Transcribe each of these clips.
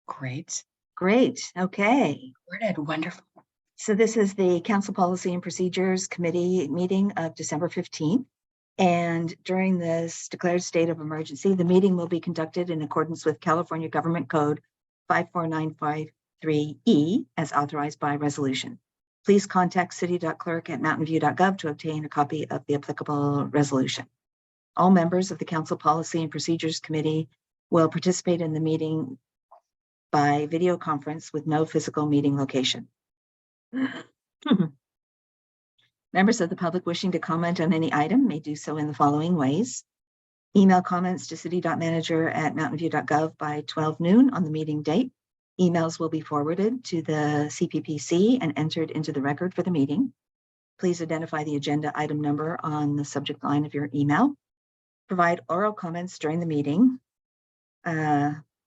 Great. Great. Okay. Worded. Wonderful. So this is the Council Policy and Procedures Committee meeting of December 15th. And during this declared state of emergency, the meeting will be conducted in accordance with California Government Code 54953E as authorized by resolution. Please contact city.clerk@mountainview.gov to obtain a copy of the applicable resolution. All members of the Council Policy and Procedures Committee will participate in the meeting by video conference with no physical meeting location. Members of the public wishing to comment on any item may do so in the following ways. Email comments to city.manager@mountainview.gov by 12 noon on the meeting date. Emails will be forwarded to the CPPC and entered into the record for the meeting. Please identify the agenda item number on the subject line of your email. Provide oral comments during the meeting.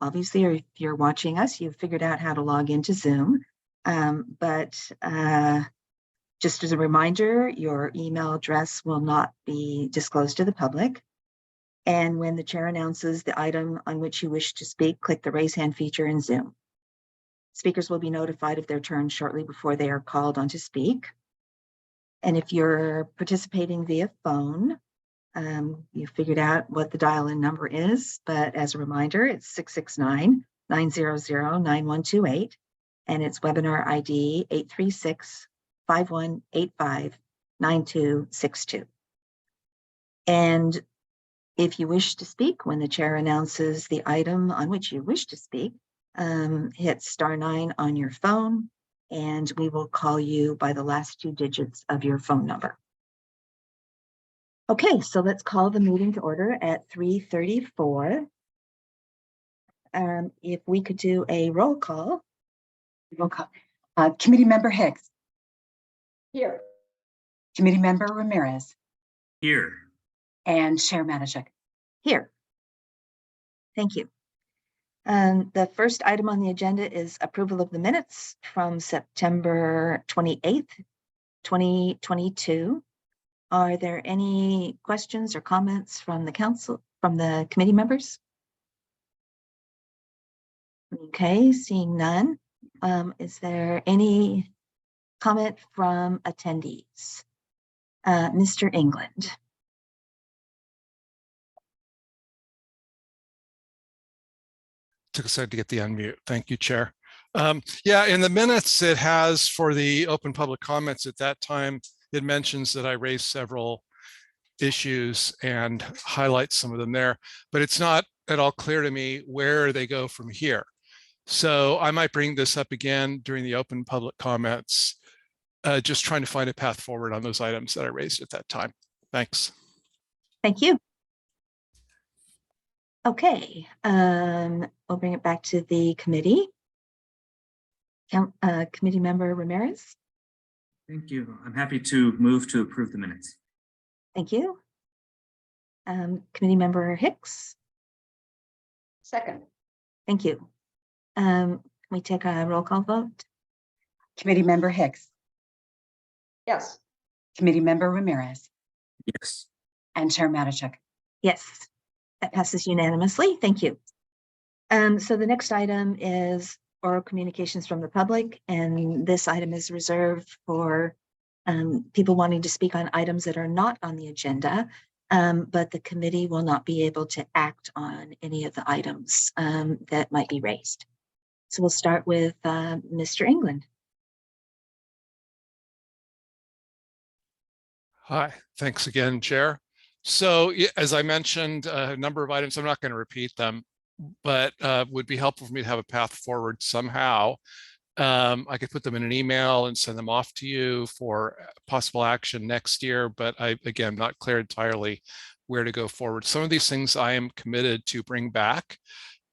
Obviously, if you're watching us, you've figured out how to log into Zoom. Just as a reminder, your email address will not be disclosed to the public. And when the chair announces the item on which you wish to speak, click the raise hand feature in Zoom. Speakers will be notified of their turn shortly before they are called on to speak. And if you're participating via phone, you figured out what the dial-in number is, but as a reminder, it's 669-900-9128, and it's webinar ID 836-5185-9262. And if you wish to speak when the chair announces the item on which you wish to speak, hit *9 on your phone, and we will call you by the last 2 digits of your phone number. Okay, so let's call the meeting to order at 3:34. If we could do a roll call. Committee Member Hicks. Here. Committee Member Ramirez. Here. And Chair Matichak. Here. Thank you. The first item on the agenda is approval of the minutes from September 28th, 2022. Are there any questions or comments from the council, from the committee members? Okay, seeing none. Is there any comment from attendees? Mr. England. Took a second to get the unmute. Thank you, Chair. Yeah, in the minutes, it has for the open public comments at that time, it mentions that I raised several issues and highlights some of them there, but it's not at all clear to me where they go from here. So I might bring this up again during the open public comments, just trying to find a path forward on those items that I raised at that time. Thanks. Thank you. Okay, we'll bring it back to the committee. Committee Member Ramirez. Thank you. I'm happy to move to approve the minutes. Thank you. Committee Member Hicks. Second. Thank you. Can we take a roll call vote? Committee Member Hicks. Yes. Committee Member Ramirez. Yes. And Chair Matichak. Yes, that passes unanimously. Thank you. So the next item is oral communications from the public, and this item is reserved for people wanting to speak on items that are not on the agenda, but the committee will not be able to act on any of the items that might be raised. So we'll start with Mr. England. Hi, thanks again, Chair. So as I mentioned, a number of items, I'm not going to repeat them, but would be helpful for me to have a path forward somehow. I could put them in an email and send them off to you for possible action next year, but again, not clear entirely where to go forward. Some of these things I am committed to bring back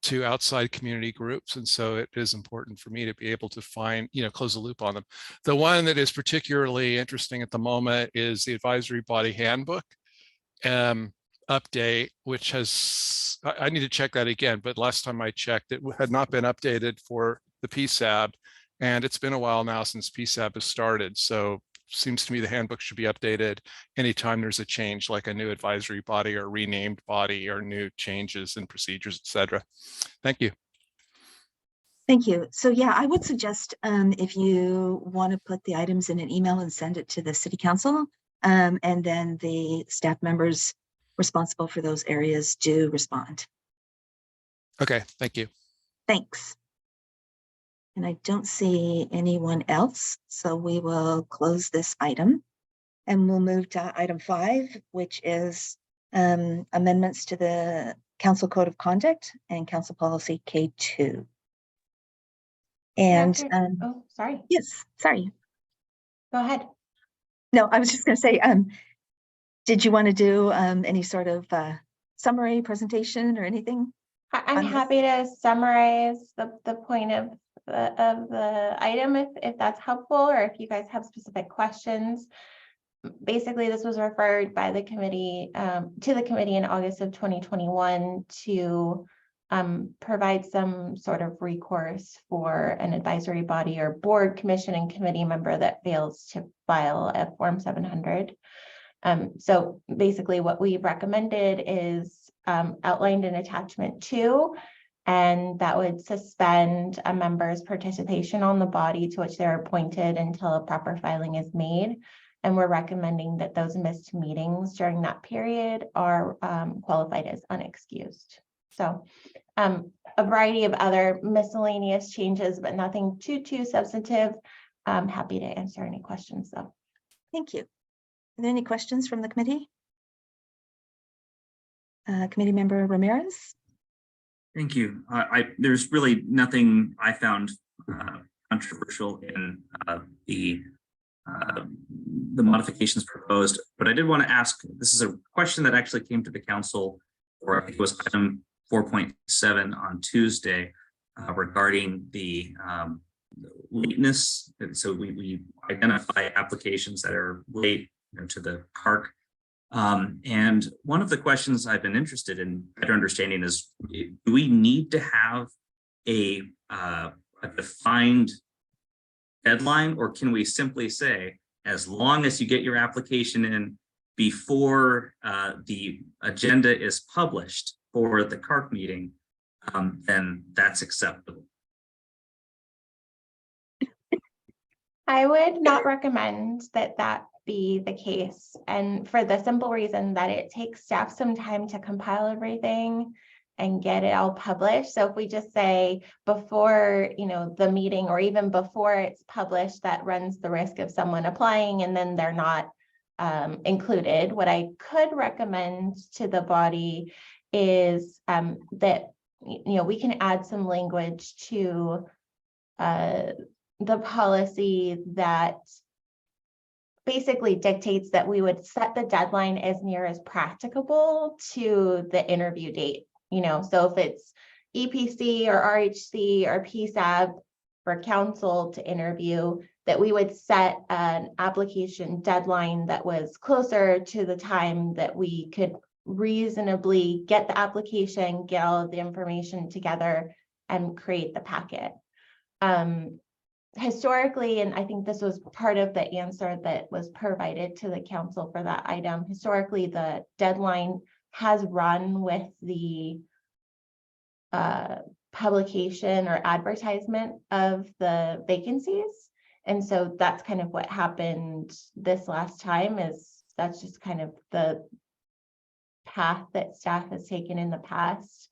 to outside community groups, and so it is important for me to be able to find, close the loop on them. The one that is particularly interesting at the moment is the advisory body handbook update, which has, I need to check that again, but last time I checked, it had not been updated for the PSAB, and it's been a while now since PSAB has started. So seems to me the handbook should be updated anytime there's a change, like a new advisory body or renamed body or new changes in procedures, etc. Thank you. Thank you. So yeah, I would suggest if you want to put the items in an email and send it to the city council, and then the staff members responsible for those areas do respond. Okay, thank you. Thanks. And I don't see anyone else, so we will close this item. And we'll move to item 5, which is amendments to the Council Code of Conduct and Council Policy K2. And Oh, sorry. yes, sorry. Go ahead. No, I was just going to say, did you want to do any sort of summary presentation or anything? I'm on this? happy to summarize the point of the item if that's helpful, or if you guys have specific questions. Basically, this was referred by the committee to the committee in August of 2021 to provide some sort of recourse for an advisory body or board, commission, and committee member that fails to file a Form 700. So basically what we recommended is outlined in attachment 2, and that would suspend a member's participation on the body to which they're appointed until a proper filing is made. And we're recommending that those missed meetings during that period are qualified as unexcused. So a variety of other miscellaneous changes, but nothing too substantive. I'm happy to answer any questions though. Thank you. Are there any questions from the committee? Committee member Ramirez? Thank you. There's really nothing I found controversial in the modifications proposed, but I did want to ask, this is a question that actually came to the council, or I think it was item 4.7 on Tuesday, regarding the lateness. And so we identify applications that are late to the park. And one of the questions I've been interested in better understanding is, do we need to have a defined deadline, or can we simply say, as long as you get your application in before the agenda is published for the CARC meeting, then that's acceptable? I would not recommend that be the case, and for the simple reason that it takes staff some time to compile everything and get it all published. So if we just say before, the meeting, or even before it's published, that runs the risk of someone applying and then they're not included. What I could recommend to the body is that we can add some language to the policy that basically dictates that we would set the deadline as near as practicable to the interview date. So if it's EPC or RHC or PSAB for council to interview, that we would set an application deadline that was closer to the time that we could reasonably get the application, get all of the information together, and create the packet. Historically, and I think this was part of the answer that was provided to the council for that item, historically, the deadline has run with the publication or advertisement of the vacancies. And so that's kind of what happened this last time. That's just kind of the path that staff has taken in the past.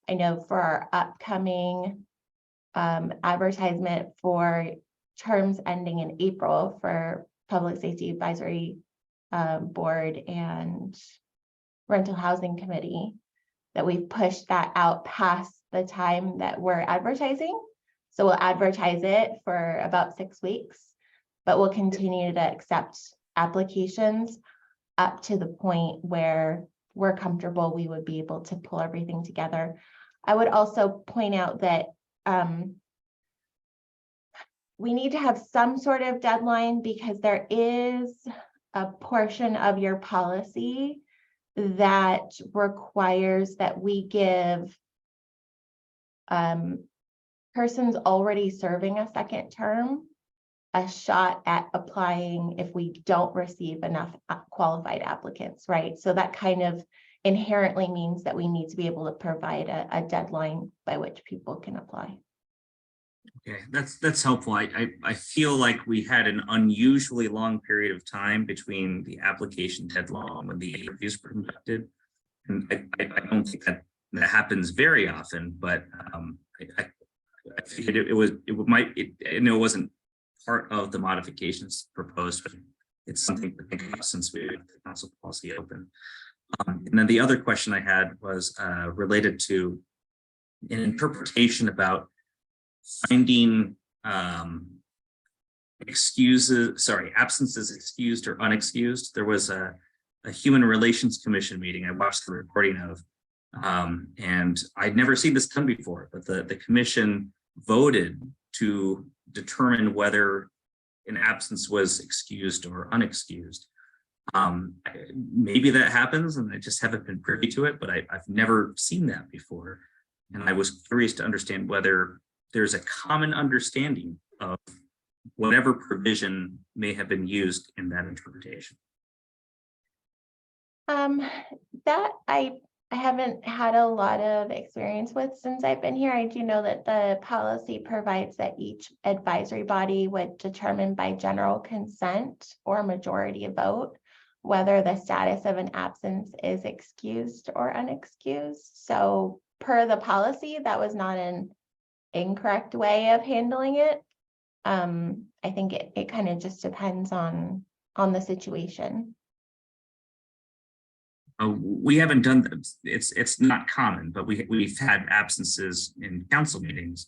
I know for our upcoming advertisement for terms ending in April for Public Safety Advisory Board and Rental Housing Committee, that we've pushed that out past the time that we're advertising. So we'll advertise it for about 6 weeks, but we'll continue to accept applications up to the point where we're comfortable we would be able to pull everything together. I would also point out that we need to have some sort of deadline, because there is a portion of your policy that requires that we give persons already serving a second term a shot at applying if we don't receive enough qualified applicants, right? So that kind of inherently means that we need to be able to provide a deadline by which people can apply. Okay, that's helpful. I feel like we had an unusually long period of time between the application deadline when the interviews were conducted. And I don't think that happens very often, but I figured I know it wasn't part of the modifications proposed, but it's something to think about since we have the council policy open. And then the other question I had was related to an interpretation about finding absences excused or unexcused. There was a Human Relations Commission meeting I watched the recording of, and I'd never seen this done before, but the commission voted to determine whether an absence was excused or unexcused. Maybe that happens and I just haven't been privy to it, but I've never seen that before. And I was curious to understand whether there's a common understanding of whatever provision may have been used in that interpretation. That I haven't had a lot of experience with since I've been here. I do know that the policy provides that each advisory body would determine by general consent or majority vote whether the status of an absence is excused or unexcused. So per the policy, that was not an incorrect way of handling it. I think it kind of just depends on the situation. We haven't done that. It's not common, but we've had absences in council meetings.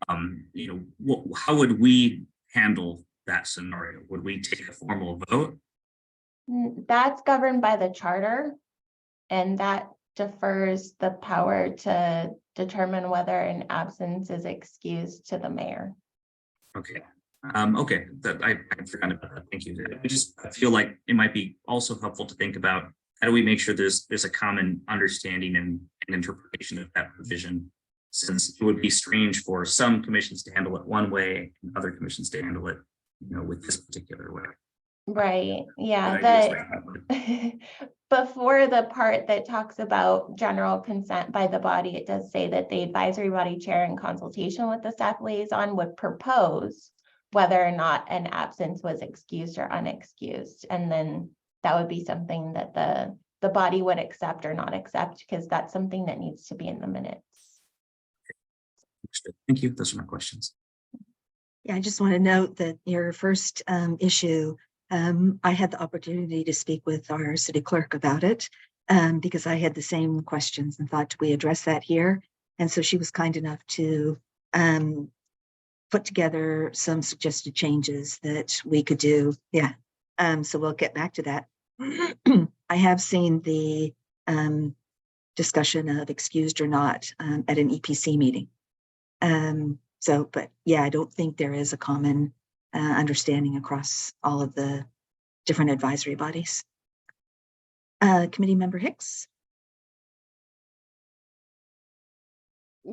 How would we handle that scenario? Would we take a formal vote? That's governed by the charter, and that defers the power to determine whether an absence is excused to the mayor. Okay. Okay. That I forgot about that. Thank you. I feel like it might be also helpful to think about how do we make sure there's a common understanding and interpretation of that provision, since it would be strange for some commissions to handle it one way and other commissions to handle it, with this particular way. Right. Yeah. Good ideas That before the part that talks about general consent by the body, it does say that the advisory body chair in consultation with the staff liaison would propose whether or not an absence was excused or unexcused. And then that would be something that the body would accept or not accept, because that's something that needs to be in the minutes. Thank you. Those are my questions. Yeah, I just want to note that your first issue, I had the opportunity to speak with our city clerk about it because I had the same questions and thought we address that here. And so she was kind enough to put together some suggested changes that we could do. Yeah. So we'll get back to that. I have seen the discussion of excused or not at an EPC meeting. But yeah, I don't think there is a common understanding across all of the different advisory bodies. Committee Member Hicks.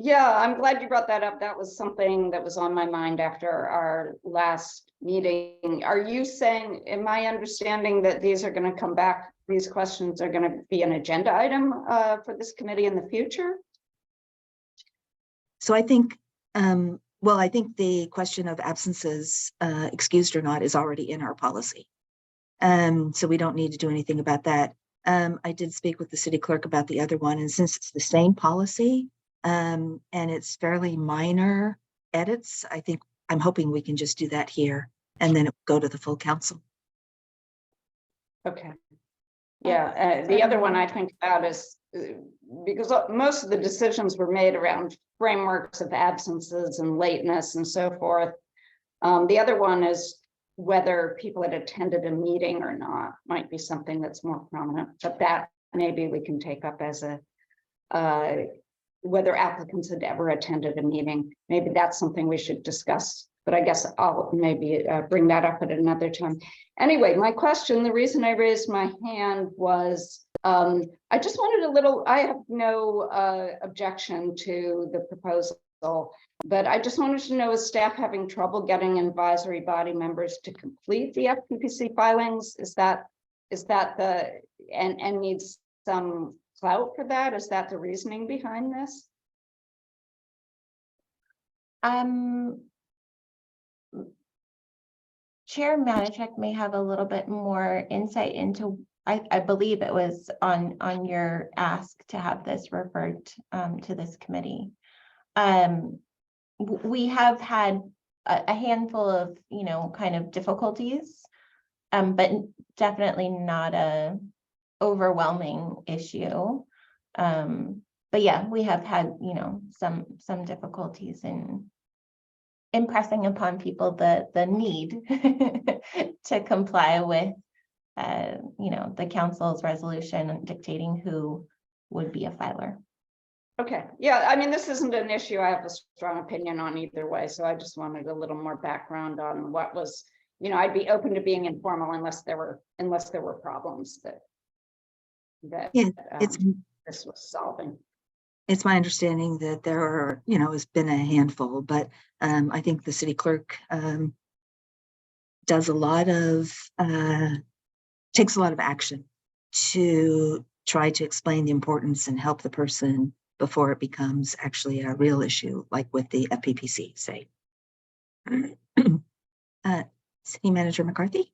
Yeah, I'm glad you brought that up. That was something that was on my mind after our last meeting. Are you saying, am I understanding that these are going to come back? These questions are going to be an agenda item for this committee in the future? So I think, I think the question of absences, excused or not, is already in our policy. So we don't need to do anything about that. I did speak with the city clerk about the other one, and since it's the same policy, and it's fairly minor edits, I'm hoping we can just do that here and then it will go to the full council. Okay. Yeah, the other one I think about is because most of the decisions were made around frameworks of absences and lateness and so forth. The other one is whether people had attended a meeting or not, might be something that's more prominent, but that maybe we can take up as a whether applicants had ever attended a meeting. Maybe that's something we should discuss, but I guess I'll maybe bring that up at another time. Anyway, my question, the reason I raised my hand was, I just wanted I have no objection to the proposal, but I just wanted to know, is staff having trouble getting advisory body members to complete the FPPC filings? Is that and needs some clout for that? Is that the reasoning behind this? Chair Matachek may have a little bit more insight into, I believe it was on your ask to have this referred to this committee. We have had a handful of, kind of difficulties, but definitely not a overwhelming issue. But yeah, we have had, some difficulties in impressing upon people the need to comply with, the council's resolution and dictating who would be a filer. Okay, yeah, I mean, this isn't an issue I have a strong opinion on either way, so I just wanted a little more background on what was, I'd be open to being informal unless there were problems that Yeah, it's this was solving. It's my understanding that there are, has been a handful, but I think the city clerk does a lot of, takes a lot of action to try to explain the importance and help the person before it becomes actually a real issue, like with the FPPC, say. City Manager McCarthy.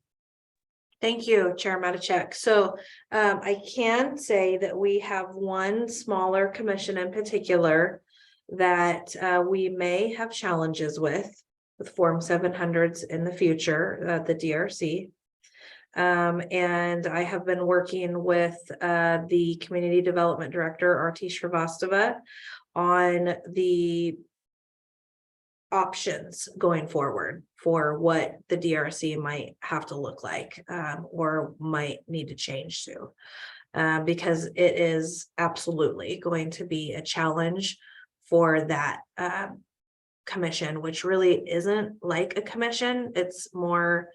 Thank you, Chair Matachek. So I can say that we have one smaller commission in particular that we may have challenges with Form 700s in the future, the DRC. And I have been working with the Community Development Director, Arti Shrivastava, on the options going forward for what the DRC might have to look like, or might need to change to, because it is absolutely going to be a challenge for that commission, which really isn't like a commission. It's more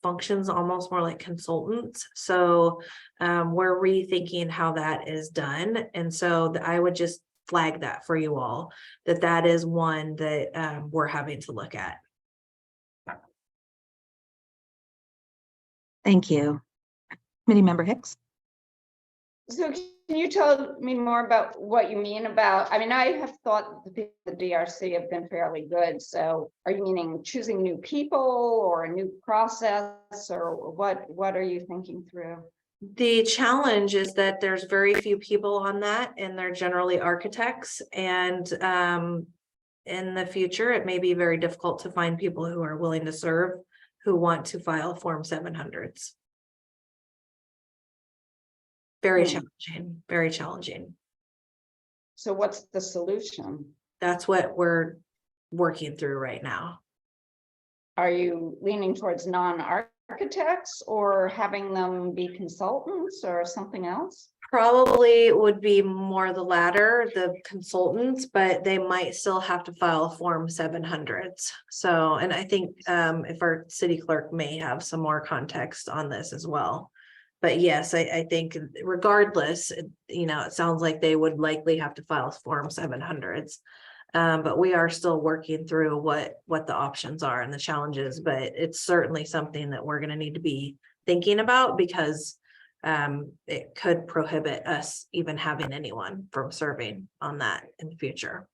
functions almost more like consultants. So we're rethinking how that is done. And so I would just flag that for you all, that is one that we're having to look at. Thank you. Committee Member Hicks. So can you tell me more about what you mean about, I mean, I have thought the DRC have been fairly good. So are you meaning choosing new people or a new process, or what are you thinking through? The challenge is that there's very few people on that, and they're generally architects. And in the future, it may be very difficult to find people who are willing to serve, who want to file Form 700s. Very challenging, very challenging. So what's the solution? That's what we're working through right now. Are you leaning towards non-architects or having them be consultants or something else? Probably would be more the latter, the consultants, but they might still have to file Form 700s. So, and I think if our city clerk may have some more context on this as well. But yes, I think regardless, it sounds like they would likely have to file Form 700s. But we are still working through what the options are and the challenges, but it's certainly something that we're going to need to be thinking about, because it could prohibit us even having anyone from serving on that in the future.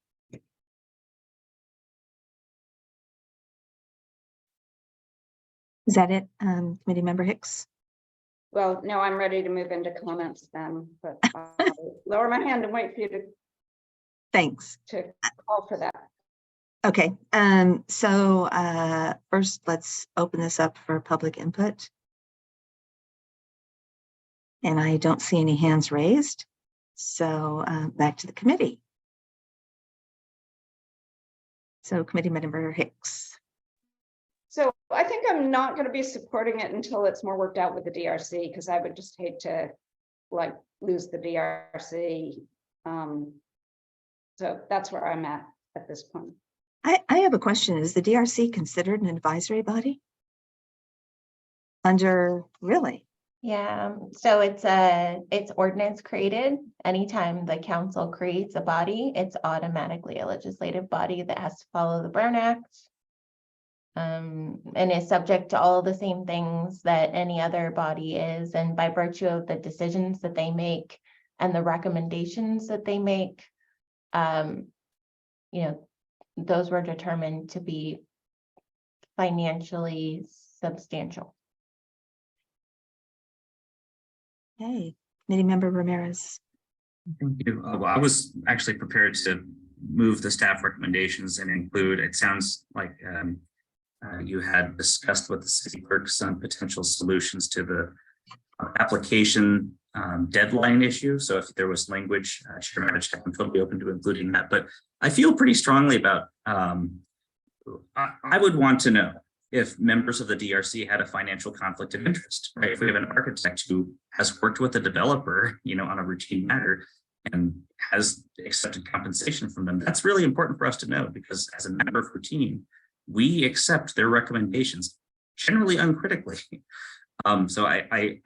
Is that it, Committee Member Hicks? Well, no, I'm ready to move into comments then, but I'll lower my hand and wait for you Thanks. to call for that. Okay, so first let's open this up for public input. And I don't see any hands raised. So back to the committee. So Committee Member Hicks. So I think I'm not going to be supporting it until it's more worked out with the DRC, because I would just hate to lose the DRC. So that's where I'm at this point. I have a question. Is the DRC considered an advisory body? Really? Yeah, so it's ordinance created. Anytime the council creates a body, it's automatically a legislative body that has to follow the Brown Act. And is subject to all the same things that any other body is. And by virtue of the decisions that they make and the recommendations that they make, those were determined to be financially substantial. Okay, committee member Ramirez. Thank you. Well, I was actually prepared to move the staff recommendations and include, it sounds like you had discussed with the city clerk some potential solutions to the application deadline issue. So if there was language, Chair Madich, I'm totally open to including that. But I feel pretty strongly about, I would want to know if members of the DRC had a financial conflict of interest, right? If we have an architect who has worked with a developer, on a routine matter and has accepted compensation from them, that's really important for us to know, because as a matter of routine, we accept their recommendations generally uncritically. So I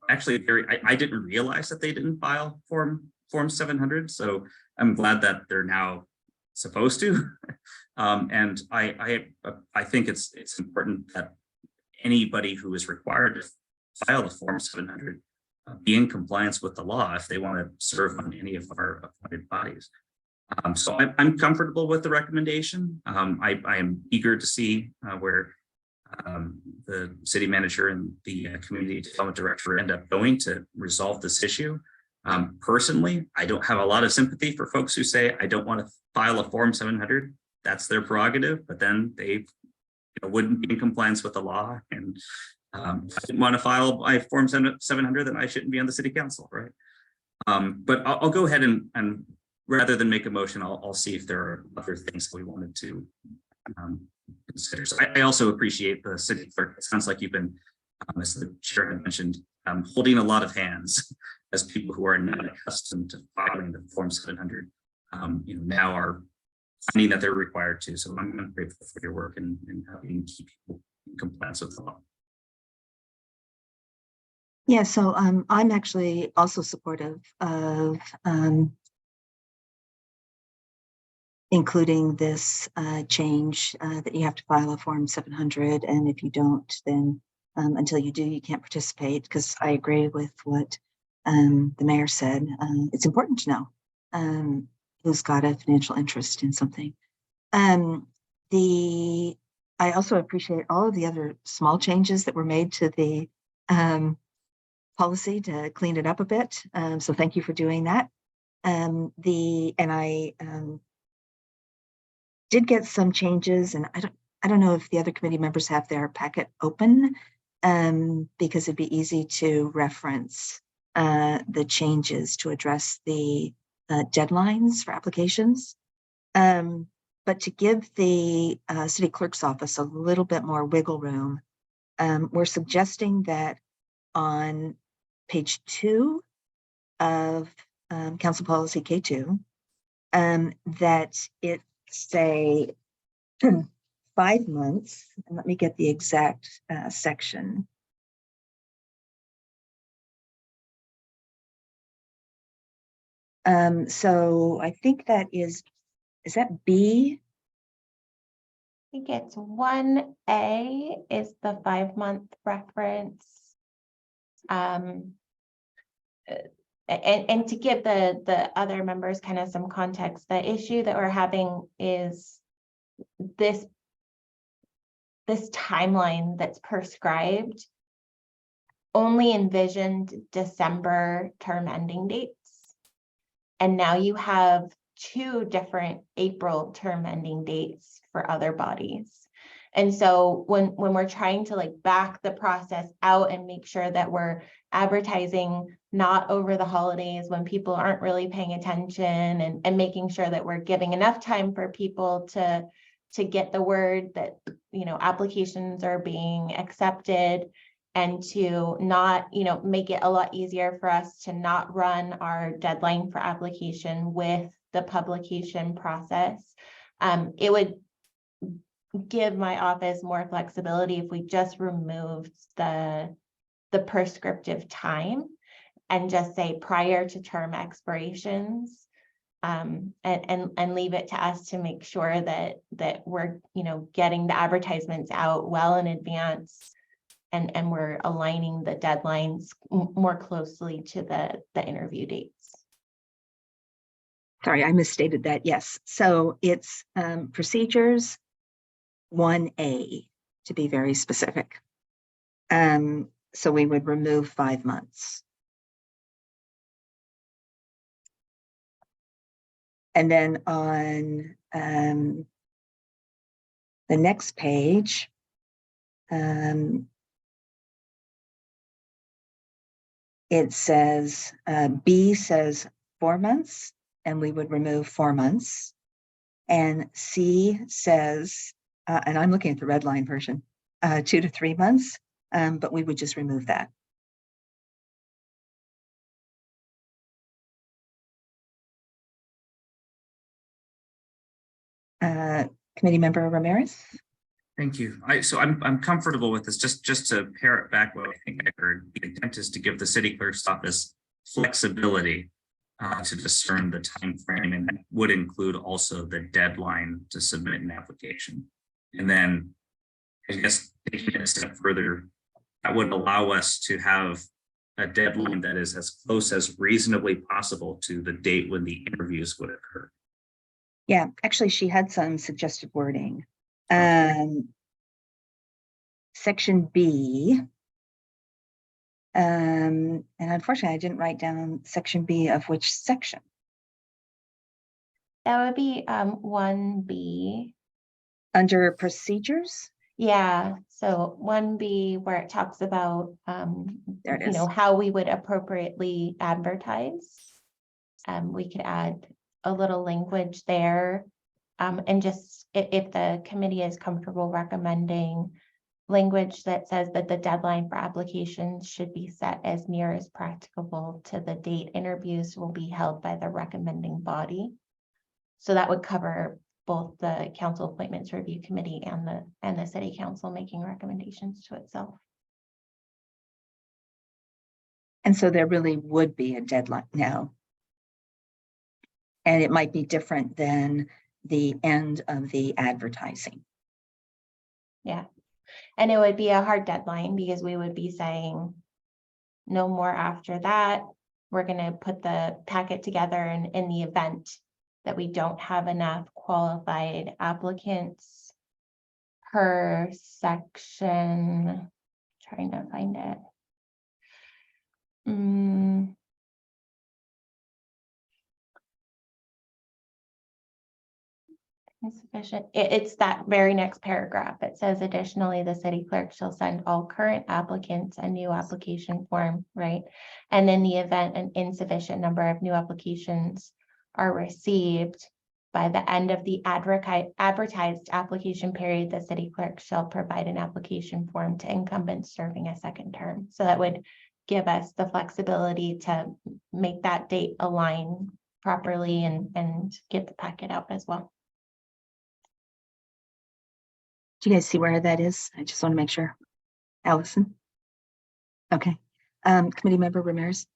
actually I didn't realize that they didn't file form 700. So I'm glad that they're now supposed to. And I think it's important that anybody who is required to file the form 700 be in compliance with the law if they want to serve on any of our appointed bodies. So I'm comfortable with the recommendation. I am eager to see where the city manager and the community development director end up going to resolve this issue. Personally, I don't have a lot of sympathy for folks who say, I don't want to file a form 700. That's their prerogative, but then they wouldn't be in compliance with the law. And if I didn't want to file my form 700, then I shouldn't be on the city council, right? But I'll go ahead and rather than make a motion, I'll see if there are other things that we wanted to consider. So I also appreciate the city clerk. It sounds like you've been, as the chair had mentioned, holding a lot of hands as people who are not accustomed to filing the form 700, now are finding that they're required to. So I'm grateful for your work and helping keep people in compliance with the law. Yeah, so I'm actually also supportive of including this change that you have to file a form 700, and if you don't, then until you do, you can't participate. Because I agree with what the mayor said. It's important to know who's got a financial interest in something. I also appreciate all of the other small changes that were made to the policy to clean it up a bit. So thank you for doing that. I did get some changes, and I don't know if the other committee members have their packet open, because it'd be easy to reference the changes to address the deadlines for applications. But to give the city clerk's office a little bit more wiggle room, we're suggesting that on page 2 of Council Policy K2, that it say 5 months, and let me get the exact section. So I think that is that B? I think it's 1A is the 5-month reference. And to give the other members kind of some context, the issue that we're having is this timeline that's prescribed only envisioned December term ending dates. And now you have 2 different April term ending dates for other bodies. And so when we're trying to back the process out and make sure that we're advertising not over the holidays when people aren't really paying attention, and making sure that we're giving enough time for people to get the word that applications are being accepted, and to not make it a lot easier for us to not run our deadline for application with the publication process. It would give my office more flexibility if we just removed the prescriptive time and just say prior to term expirations, and leave it to us to make sure that we're getting the advertisements out well in advance, and we're aligning the deadlines more closely to the interview dates. Sorry, I misstated that. Yes. So it's procedures 1A, to be very specific. So we would remove 5 months. And then on the next page, it says, B says 4 months, and we would remove 4 months. And C says, and I'm looking at the red line version, 2 to 3 months, but we would just remove that. Committee Member Ramirez? Thank you. So I'm comfortable with this. Just to parrot back what I think I heard, the intent is to give the city clerk's office flexibility to discern the time frame, and that would include also the deadline to submit an application. And then, I guess taking it a step further, that would allow us to have a deadline that is as close as reasonably possible to the date when the interviews would occur. Yeah, actually, she had some suggested wording. Section B. And unfortunately, I didn't write down section B of which section. That would be 1B. Under procedures? Yeah, so 1B where it talks about There it you know, is. how we would appropriately advertise. We could add a little language there. And just if the committee is comfortable recommending language that says that the deadline for applications should be set as near as practicable to the date interviews will be held by the recommending body. So that would cover both the council appointments review committee and the city council making recommendations to itself. And so there really would be a deadline now. And it might be different than the end of the advertising. Yeah. And it would be a hard deadline because we would be saying no more after that. We're going to put the packet together, and in the event that we don't have enough qualified applicants per section, trying to find it. Insufficient. It's that very next paragraph. It says additionally, the city clerk shall send all current applicants a new application form, right? And in the event an insufficient number of new applications are received by the end of the advertised application period, the city clerk shall provide an application form to incumbents serving a second term. So that would give us the flexibility to make that date align properly and get the packet out as well. Do you guys see where that is? I just want to make sure. Allison? Okay. Committee Member Ramirez?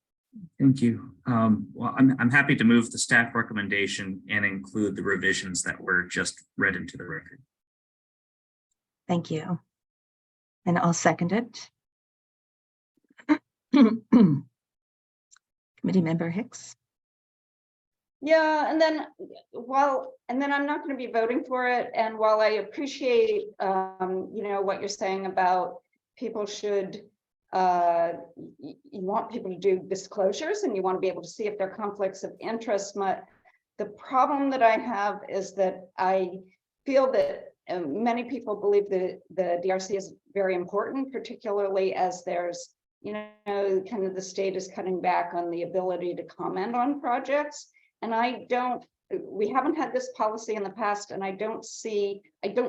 Thank you. Well, I'm happy to move the staff recommendation and include the revisions that were just read into the record. Thank you. And I'll second it. Committee Member Hicks? Yeah, and then I'm not going to be voting for it. And while I appreciate, you know, what you're saying about people should, you want people to do disclosures and you want to be able to see if there are conflicts of interest. The problem that I have is that I feel that many people believe that the DRC is very important, particularly as there's, you know, kind of the state is cutting back on the ability to comment on projects. And we haven't had this policy in the past, and I don't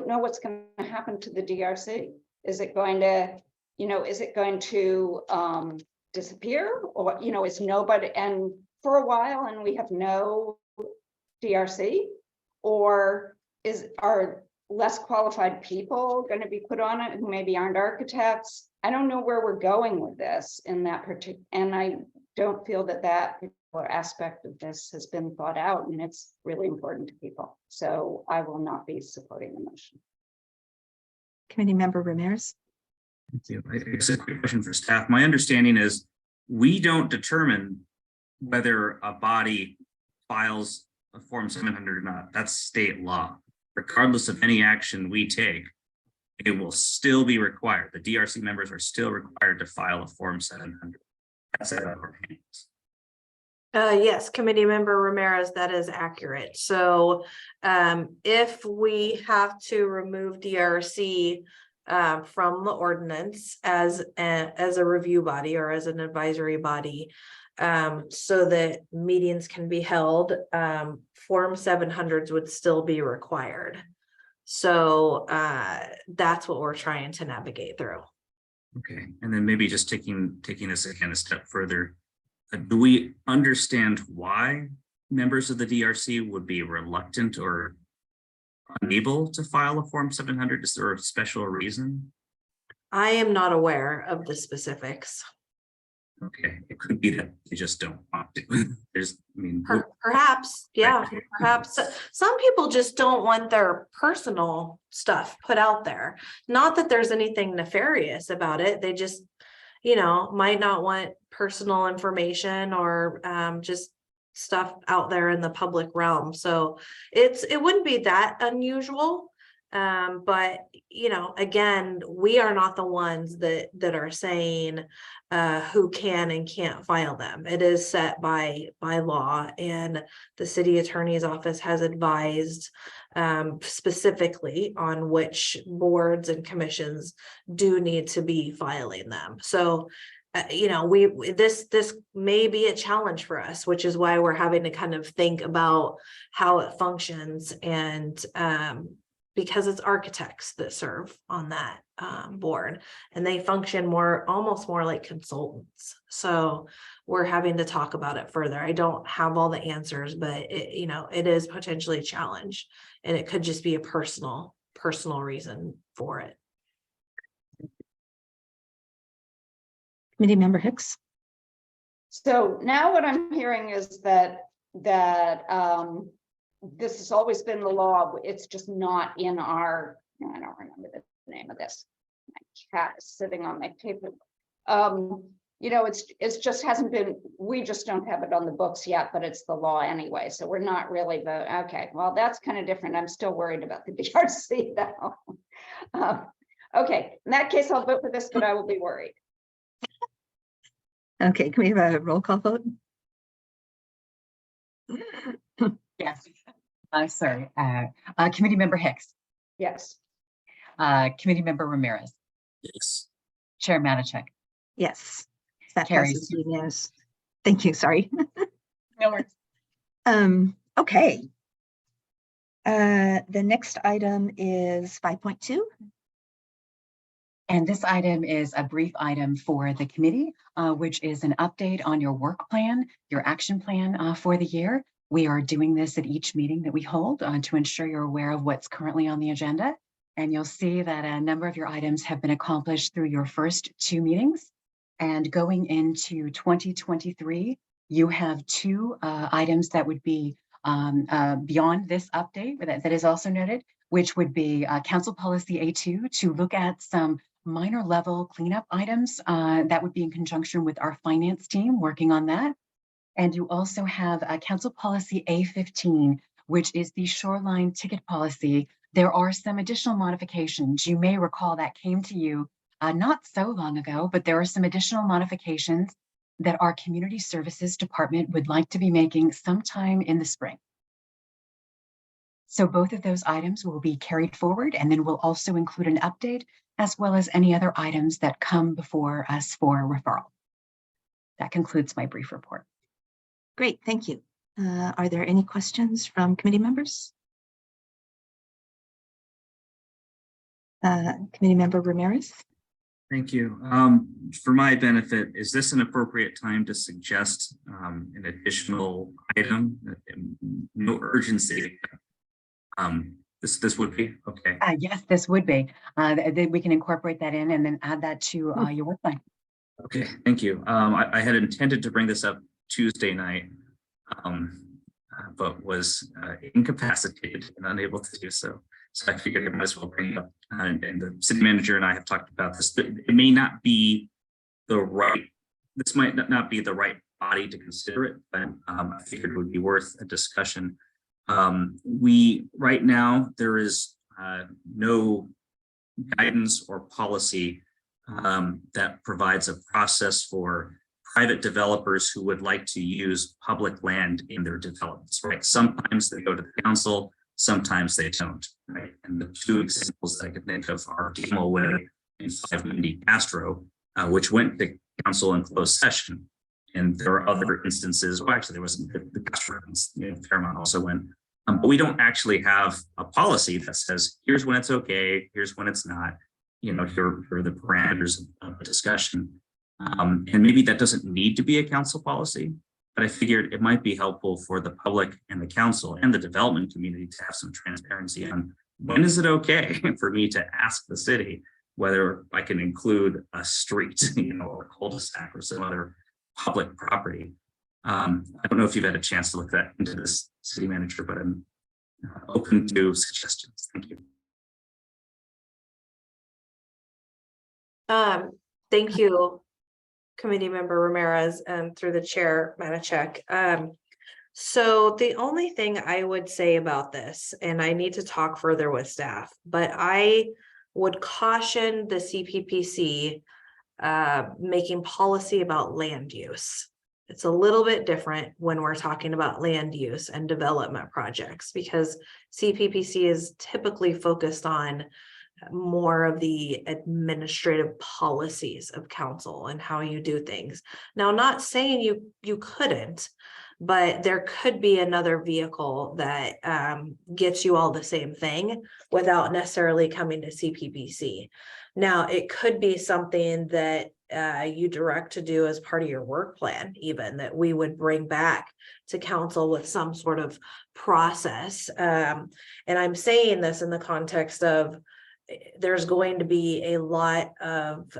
know what's going to happen to the DRC. Is it going to, you know, disappear, or, you know, is nobody, and for a while, and we have no DRC, or are less qualified people going to be put on it who maybe aren't architects? I don't know where we're going with this in that particular, and I don't feel that particular aspect of this has been thought out, and it's really important to people. So I will not be supporting the motion. Committee Member Ramirez? Thank you. I guess a quick question for staff. My understanding is we don't determine whether a body files a Form 700 or not, that's state law. Regardless of any action we take, it will still be required. The DRC members are still required to file a Form 700. That's out of our hands. Yes, committee member Ramirez, that is accurate. So if we have to remove DRC from the ordinance as a review body or as an advisory body, so that meetings can be held, Form 700s would still be required. So that's what we're trying to navigate through. Okay, and then maybe just taking this again a step further. Do we understand why members of the DRC would be reluctant or unable to file a Form 700? Is there a special reason? I am not aware of the specifics. Okay, it could be that they just don't want to. There's, I mean, Perhaps, yeah, perhaps. Some people just don't want their personal stuff put out there. Not that there's anything nefarious about it. They just, might not want personal information or just stuff out there in the public realm. So it wouldn't be that unusual. But again, we are not the ones that are saying who can and can't file them. It is set by law, and the city attorney's office has advised specifically on which boards and commissions do need to be filing them. So this may be a challenge for us, which is why we're having to kind of think about how it functions, and because it's architects that serve on that board, and they function almost more like consultants. So we're having to talk about it further. I don't have all the answers, but it is potentially a challenge, and it could just be a personal reason for it. Committee member Hicks. So now what I'm hearing is that this has always been the law. It's just not in our, I don't remember the name of this. My cat is sitting on my paper. It's just hasn't been, we just don't have it on the books yet, but it's the law anyway. So we're not really okay, well, that's kind of different. I'm still worried about the DRC though. Okay, in that case, I'll vote for this, but I will be worried. Okay, can we have a roll call vote? Yes. Sorry. Committee member Hicks, Yes. Committee member Ramirez, yes. Chair Matichak. Yes. That Carries. passes unanimous. Thank you, sorry. No worries. Okay. The next item is 5.2. And this item is a brief item for the committee, which is an update on your work plan, your action plan for the year. We are doing this at each meeting that we hold to ensure you're aware of what's currently on the agenda. And you'll see that a number of your items have been accomplished through your first 2 meetings. And going into 2023, you have 2 items that would be beyond this update that is also noted, which would be Council Policy A2 to look at some minor level cleanup items that would be in conjunction with our finance team working on that. And you also have Council Policy A15, which is the shoreline ticket policy. There are some additional modifications. You may recall that came to you not so long ago, but there are some additional modifications that our Community Services Department would like to be making sometime in the spring. So both of those items will be carried forward, and then we'll also include an update as well as any other items that come before us for referral. That concludes my brief report. Great, thank you. Are there any questions from committee members? Committee member Ramirez. Thank you. For my benefit, is this an appropriate time to suggest an additional item? No urgency. This would be okay. Yes, this would be. We can incorporate that in and then add that to your work plan. Okay, thank you. I had intended to bring this up Tuesday night, but was incapacitated and unable to do so. So I figured I might as well bring it up. And the city manager and I have talked about this, but it may not be this might not be the right body to consider it, but I figured it would be worth a discussion. Right now, there is no guidance or policy that provides a process for private developers who would like to use public land in their developments, right? Sometimes they go to the council, sometimes they don't, right? And the two examples that I could think of are Camel Way and 590 Castro, which went to council in closed session. And there are other instances, well, actually, there wasn't the Castro, Fairmont also went. But we don't actually have a policy that says, here's when it's okay, here's when it's not, here are the parameters of the discussion. And maybe that doesn't need to be a council policy, but I figured it might be helpful for the public and the council and the development community to have some transparency on when is it okay for me to ask the city whether I can include a street, or a cul-de-sac or some other public property. I don't know if you've had a chance to look into this, city manager, but I'm open to suggestions. Thank you. Thank you, Committee Member Ramirez, and through the chair, Matachek. So the only thing I would say about this, and I need to talk further with staff, but I would caution the CPPC making policy about land use. It's a little bit different when we're talking about land use and development projects, because CPPC is typically focused on more of the administrative policies of council and how you do things. Now, not saying you couldn't, but there could be another vehicle that gets you all the same thing without necessarily coming to CPPC. Now, it could be something that you direct to do as part of your work plan, even that we would bring back to council with some sort of process. And I'm saying this in the context of there's going to be a lot of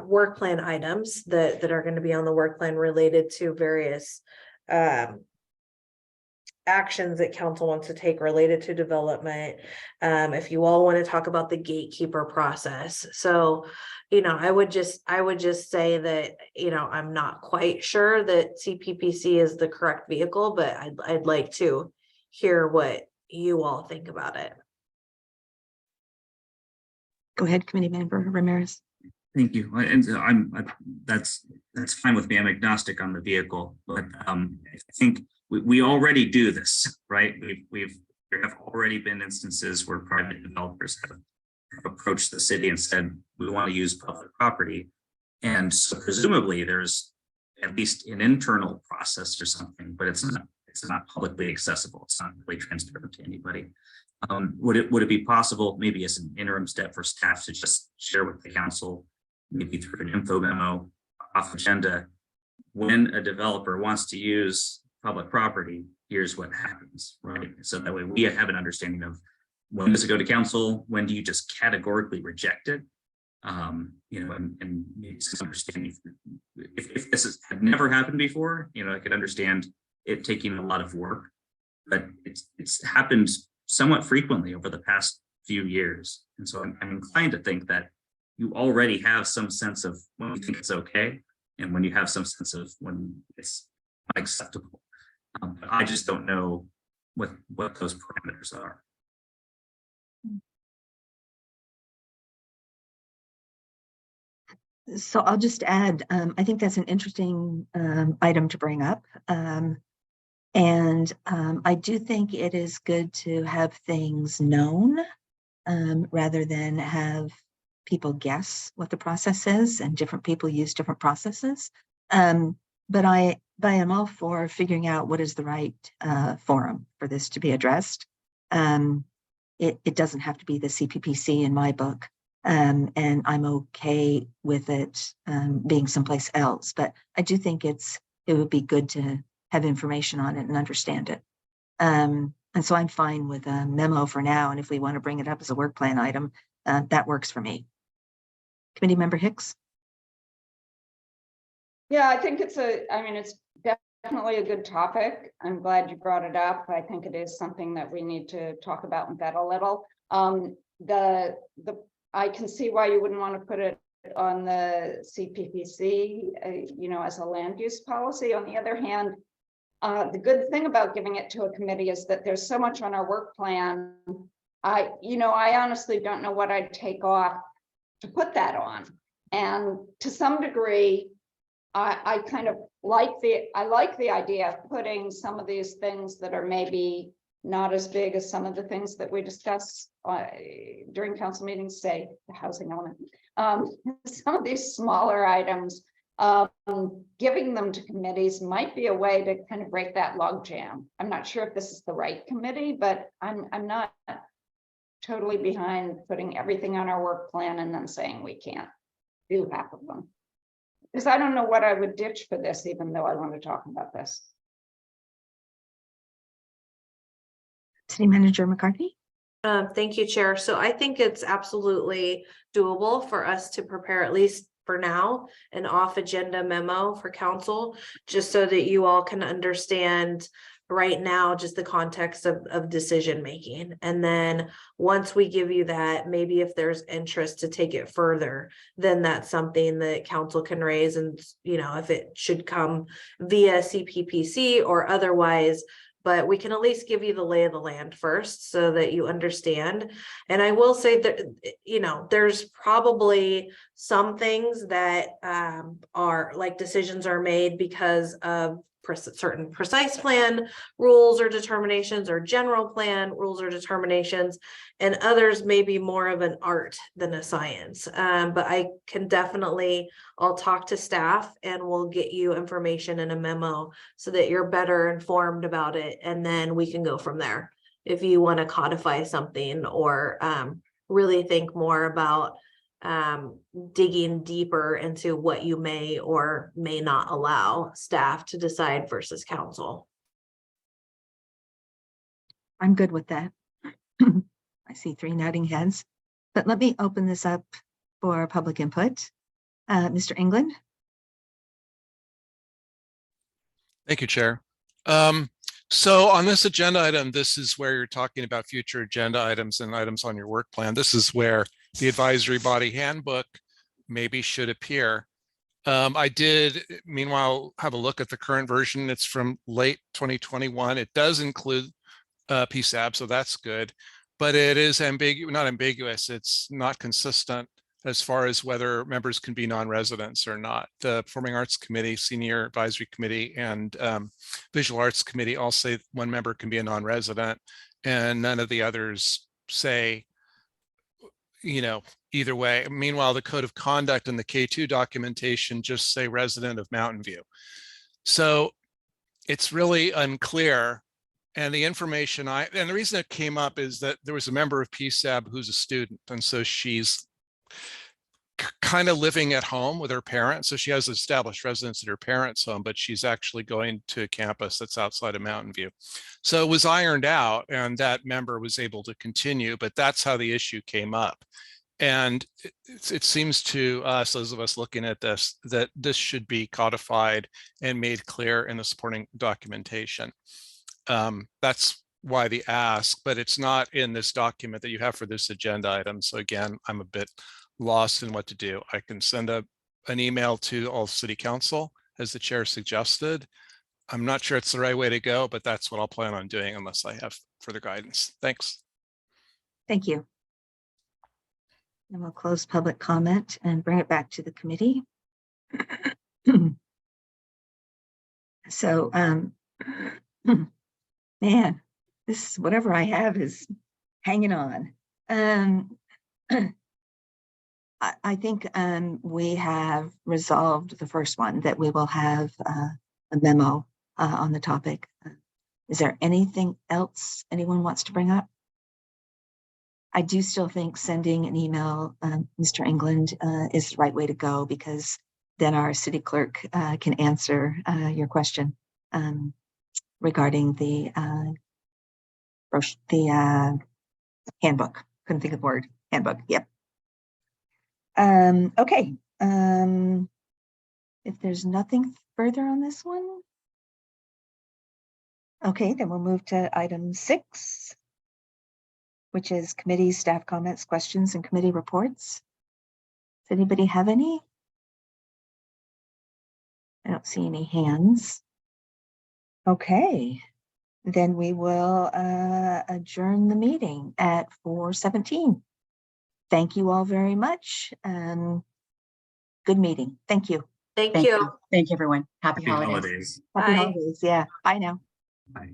work plan items that are going to be on the work plan related to various actions that council wants to take related to development. If you all want to talk about the gatekeeper process. So, I would just say that, I'm not quite sure that CPPC is the correct vehicle, but I'd like to hear what you all think about it. Go ahead, Committee Member Ramirez. Thank you. And that's fine with me. I'm agnostic on the vehicle, but I think we already do this, right? There have already been instances where private developers have approached the city and said, we want to use public property. And so presumably there's at least an internal process or something, but it's not publicly accessible. It's not really transparent to anybody. Would it be possible, maybe as an interim step for staff, to just share with the council, maybe through an info memo off agenda, when a developer wants to use public property, here's what happens, right? So that way we have an understanding of when does it go to council, when do you just categorically reject it? And maybe some understanding. If this had never happened before, I could understand it taking a lot of work, but it's happened somewhat frequently over the past few years. And so I'm inclined to think that you already have some sense of when you think it's okay and when you have some sense of when it's unacceptable. I just don't know what those parameters are. So I'll just add, I think that's an interesting item to bring up. And I do think it is good to have things known rather than have people guess what the process is, and different people use different processes. But I am all for figuring out what is the right forum for this to be addressed. It doesn't have to be the CPPC in my book. And I'm okay with it being someplace else, but I do think it would be good to have information on it and understand it. And so I'm fine with a memo for now. And if we want to bring it up as a work plan item, that works for me. Committee Member Hicks. Yeah, I think it's definitely a good topic. I'm glad you brought it up. I think it is something that we need to talk about and vet a little. I can see why you wouldn't want to put it on the CPPC, as a land use policy. On the other hand, The good thing about giving it to a committee is that there's so much on our work plan. I honestly don't know what I'd take off to put that on. And to some degree, I kind of like the idea of putting some of these things that are maybe not as big as some of the things that we discuss during council meetings, say the housing element. Some of these smaller items, giving them to committees might be a way to kind of break that log jam. I'm not sure if this is the right committee, but I'm not totally behind putting everything on our work plan and then saying we can't do half of them. Because I don't know what I would ditch for this, even though I want to talk about this. City Manager McCarthy? Thank you, Chair. So I think it's absolutely doable for us to prepare, at least for now, an off-agenda memo for council, just so that you all can understand right now just the context of decision making. And then once we give you that, maybe if there's interest to take it further, then that's something that council can raise. And if it should come via CPPC or otherwise, but we can at least give you the lay of the land first so that you understand. And I will say that, there's probably some things that are like decisions are made because of certain precise plan rules or determinations or general plan rules or determinations, and others may be more of an art than a science. But I can I'll talk to staff and we'll get you information in a memo so that you're better informed about it. And then we can go from there. If you want to codify something or really think more about digging deeper into what you may or may not allow staff to decide versus council. I'm good with that. I see 3 nodding heads, but let me open this up for public input. Mr. England? Thank you, Chair. So on this agenda item, this is where you're talking about future agenda items and items on your work plan. This is where the advisory body handbook maybe should appear. I did, meanwhile, have a look at the current version. It's from late 2021. It does include PSAB, so that's good, but it is not ambiguous. It's not consistent as far as whether members can be non-residents or not. The Performing Arts Committee, Senior Advisory Committee, and Visual Arts Committee all say one member can be a non-resident, and none of the others say, either way. Meanwhile, the Code of Conduct and the K2 documentation just say resident of Mountain View. So it's really unclear. And the information and the reason it came up is that there was a member of PSAB who's a student. And so she's kind of living at home with her parents. So she has established residence at her parents' home, but she's actually going to a campus that's outside of Mountain View. So it was ironed out and that member was able to continue, but that's how the issue came up. And it seems to us, those of us looking at this, that this should be codified and made clear in the supporting documentation. That's why the ask, but it's not in this document that you have for this agenda item. So again, I'm a bit lost in what to do. I can send an email to all city council as the chair suggested. I'm not sure it's the right way to go, but that's what I'll plan on doing unless I have further guidance. Thanks. Thank you. And we'll close public comment and bring it back to the committee. So, man, this, whatever I have is hanging on. I think we have resolved the first one, that we will have a memo on the topic. Is there anything else anyone wants to bring up? I do still think sending an email, Mr. England, is the right way to go, because then our city clerk can answer your question regarding the handbook. Couldn't think of the word, handbook. Yep. Okay. If there's nothing further on this one, okay, then we'll move to item 6, which is committee staff comments, questions, and committee reports. Does anybody have any? I don't see any hands. Okay, then we will adjourn the meeting at 4:17. Thank you all very much. Good meeting. Thank you. Thank Thank you. you. Thank you, everyone. Happy Happy holidays. holidays. Happy Bye. holidays. Yeah. Bye now. Bye.